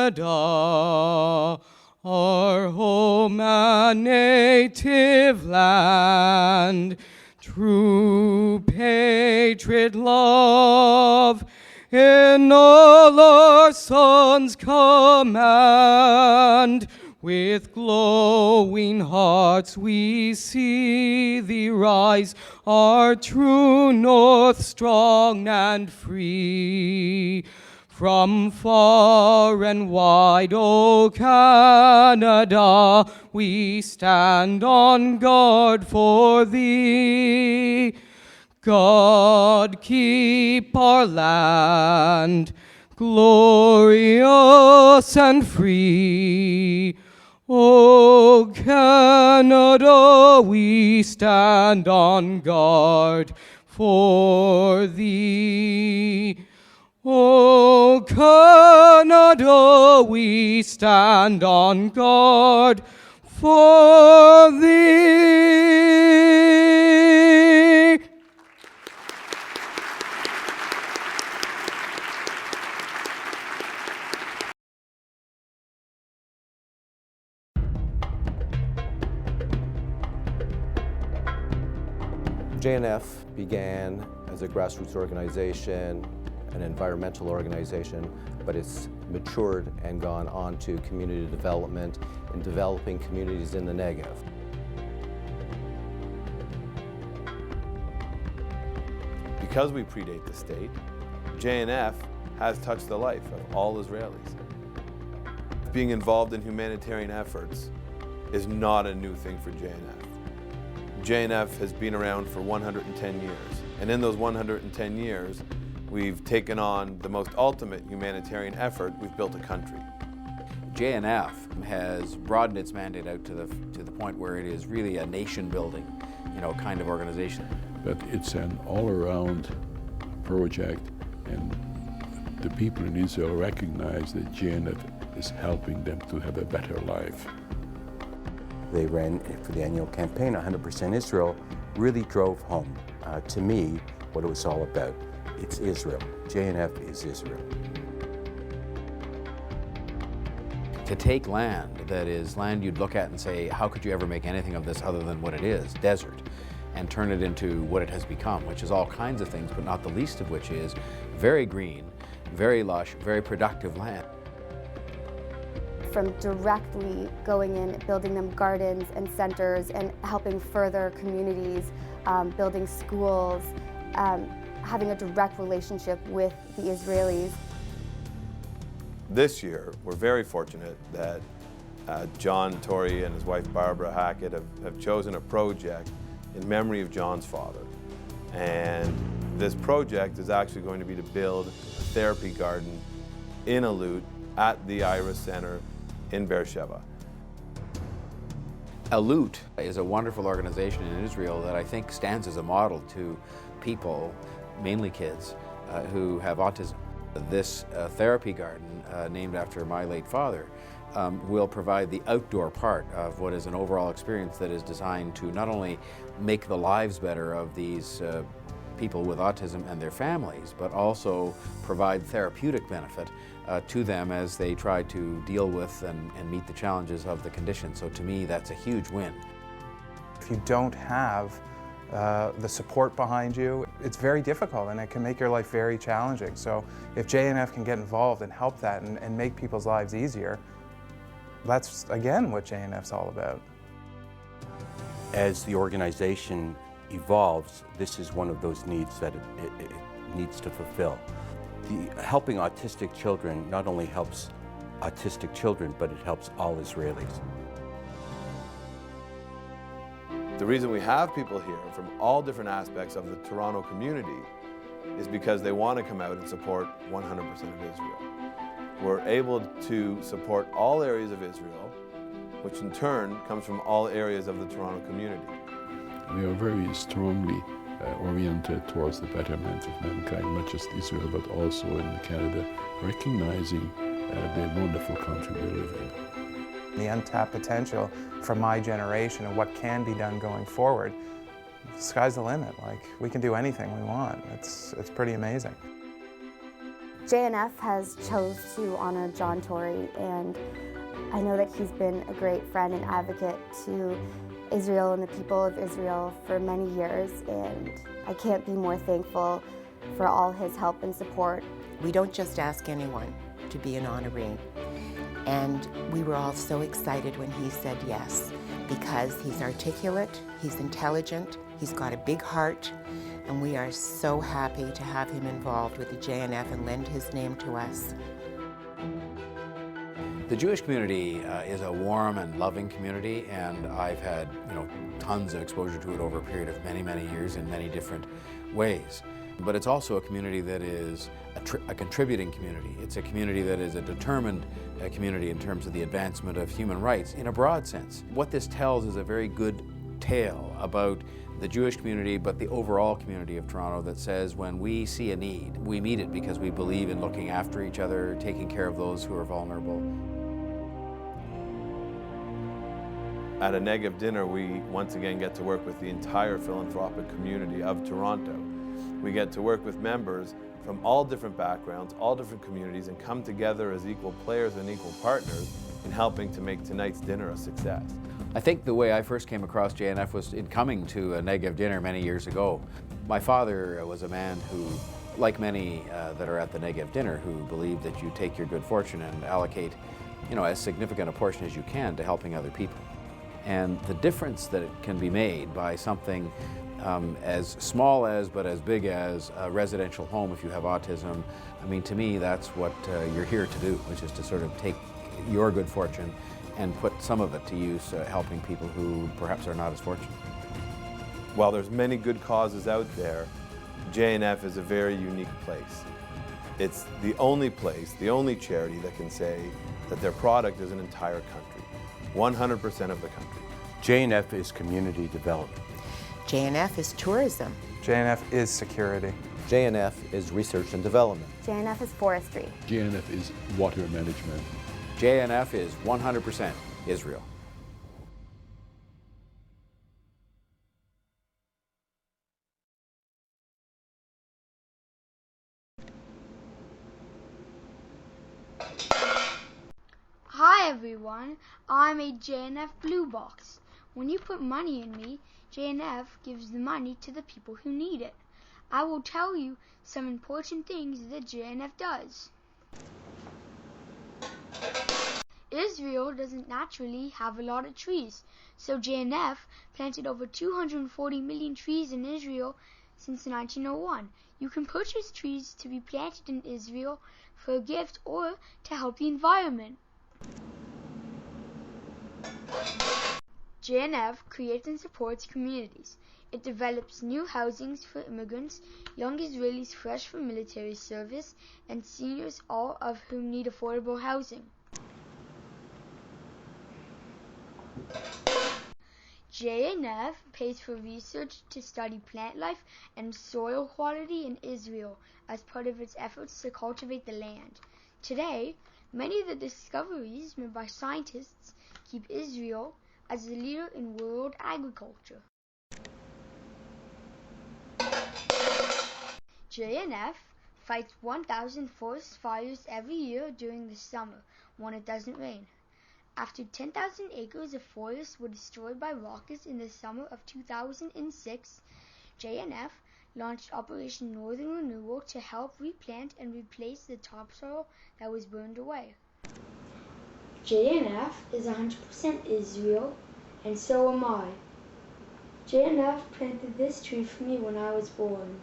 Canada, our home and native land. True patriot love in all our sons' command. With glowing hearts we see thee rise, our true north strong and free. From far and wide, O Canada, we stand on guard for thee. God keep our land glorious and free. O Canada, we stand on guard for thee. O Canada, we stand on guard for thee. JNF began as a grassroots organization, an environmental organization, but it's matured and gone on to community development and developing communities in the Negev. Because we predate the state, JNF has touched the life of all Israelis. Being involved in humanitarian efforts is not a new thing for JNF. JNF has been around for 110 years, and in those 110 years, we've taken on the most ultimate humanitarian effort. We've built a country. JNF has broadened its mandate out to the point where it is really a nation-building, kind of organization. But it's an all-around project, and the people in Israel recognize that JNF is helping them to have a better life. They ran for the annual campaign, 100% Israel, really drove home to me what it was all about. It's Israel. JNF is Israel. To take land that is land you'd look at and say, how could you ever make anything of this other than what it is, desert, and turn it into what it has become, which is all kinds of things, but not the least of which is very green, very lush, very productive land. From directly going in, building them gardens and centers and helping further communities, building schools, having a direct relationship with the Israelis. This year, we're very fortunate that John Tory and his wife Barbara Hackett have chosen a project in memory of John's father. And this project is actually going to be to build a therapy garden in Alut at the Iris Center in Beersheba. Alut is a wonderful organization in Israel that I think stands as a model to people, mainly kids, who have autism. This therapy garden, named after my late father, will provide the outdoor part of what is an overall experience that is designed to not only make the lives better of these people with autism and their families, but also provide therapeutic benefit to them as they try to deal with and meet the challenges of the condition. So to me, that's a huge win. If you don't have the support behind you, it's very difficult and it can make your life very challenging. So if JNF can get involved and help that and make people's lives easier, that's again what JNF's all about. As the organization evolves, this is one of those needs that it needs to fulfill. Helping autistic children not only helps autistic children, but it helps all Israelis. The reason we have people here from all different aspects of the Toronto community is because they want to come out and support 100% of Israel. We're able to support all areas of Israel, which in turn comes from all areas of the Toronto community. We are very strongly oriented towards the betterment of mankind, not just Israel, but also in Canada, recognizing the wonderful country we live in. The untapped potential for my generation and what can be done going forward, the sky's the limit. Like, we can do anything we want. It's pretty amazing. JNF has chose to honor John Tory, and I know that he's been a great friend and advocate to Israel and the people of Israel for many years, and I can't be more thankful for all his help and support. We don't just ask anyone to be an honoree, and we were all so excited when he said yes, because he's articulate, he's intelligent, he's got a big heart, and we are so happy to have him involved with the JNF and lend his name to us. The Jewish community is a warm and loving community, and I've had tons of exposure to it over a period of many, many years in many different ways. But it's also a community that is a contributing community. It's a community that is a determined community in terms of the advancement of human rights in a broad sense. What this tells is a very good tale about the Jewish community, but the overall community of Toronto, that says when we see a need, we meet it because we believe in looking after each other, taking care of those who are vulnerable. At a Negev dinner, we once again get to work with the entire philanthropic community of Toronto. We get to work with members from all different backgrounds, all different communities, and come together as equal players and equal partners in helping to make tonight's dinner a success. I think the way I first came across JNF was in coming to a Negev dinner many years ago. My father was a man who, like many that are at the Negev dinner, who believed that you take your good fortune and allocate, as significant a portion as you can to helping other people. And the difference that can be made by something as small as, but as big as a residential home if you have autism, to me, that's what you're here to do, which is to sort of take your good fortune and put some of it to use helping people who perhaps are not as fortunate. While there's many good causes out there, JNF is a very unique place. It's the only place, the only charity that can say that their product is an entire country, 100% of the country. JNF is community development. JNF is tourism. JNF is security. JNF is research and development. JNF is forestry. JNF is water management. JNF is 100% Israel. Hi everyone, I'm a JNF Blue Box. When you put money in me, JNF gives the money to the people who need it. I will tell you some important things that JNF does. Israel doesn't naturally have a lot of trees, so JNF planted over 240 million trees in Israel since 1901. You can purchase trees to be planted in Israel for a gift or to help the environment. JNF creates and supports communities. It develops new housings for immigrants, young Israelis fresh from military service, and seniors, all of whom need affordable housing. JNF pays for research to study plant life and soil quality in Israel as part of its efforts to cultivate the land. Today, many of the discoveries made by scientists keep Israel as a leader in world agriculture. JNF fights 1,000 forest fires every year during the summer when it doesn't rain. After 10,000 acres of forest were destroyed by rockets in the summer of 2006, JNF launched Operation Northern Renewal to help replant and replace the topsoil that was burned away. JNF is 100% Israel, and so am I. JNF planted this tree for me when I was born.